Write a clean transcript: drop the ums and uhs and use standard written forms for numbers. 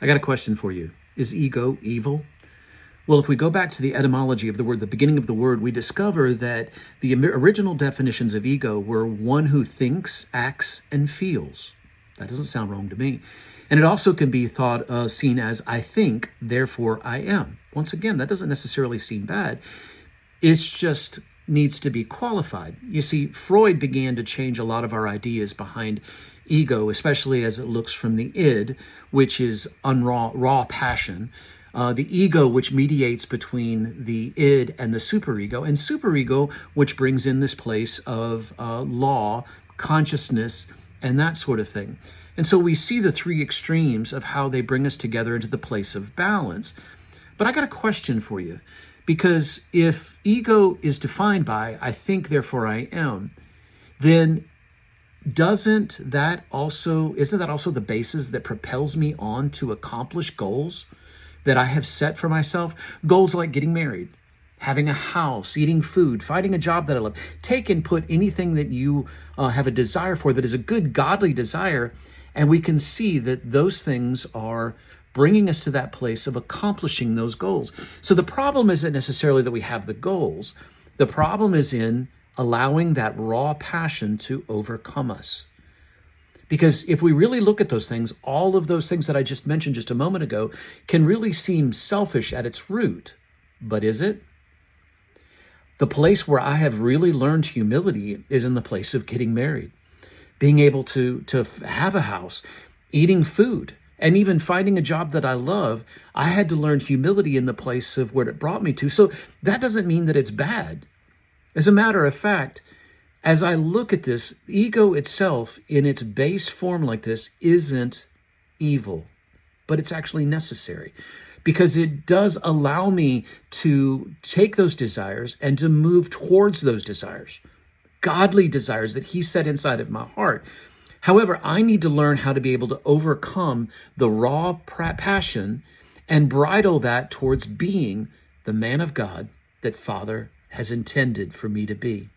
I got a question for you. Is ego evil? Well, if we go back to the etymology of the word, the beginning of the word, we discover that the original definitions of ego were one who thinks, acts, and feels. That doesn't sound wrong to me. And it also can be seen as I think, therefore I am. Once again, that doesn't necessarily seem bad. It's just needs to be qualified. You see, Freud began to change a lot of our ideas behind ego, especially as it looks from the id, which is raw passion, the ego, which mediates between the id and the superego, and superego, which brings in this place of law, consciousness, and that sort of thing. And so we see the three extremes of how they bring us together into the place of balance. But I got a question for you, because if ego is defined by I think, therefore I am, then isn't that also the basis that propels me on to accomplish goals that I have set for myself? Goals like getting married, having a house, eating food, finding a job that I love. Take and put anything that you have a desire for that is a good, godly desire, and we can see that those things are bringing us to that place of accomplishing those goals. So the problem isn't necessarily that we have the goals. The problem is in allowing that raw passion to overcome us. Because if we really look at those things, all of those things that I just mentioned just a moment ago can really seem selfish at its root. But is it? The place where I have really learned humility is in the place of getting married, being able to have a house, eating food, and even finding a job that I love. I had to learn humility in the place of where it brought me to. So that doesn't mean that it's bad. As a matter of fact, as I look at this, ego itself in its base form like this isn't evil, but it's actually necessary because it does allow me to take those desires and to move towards those desires, godly desires that he set inside of my heart. However, I need to learn how to be able to overcome the raw passion and bridle that towards being the man of God that Father has intended for me to be.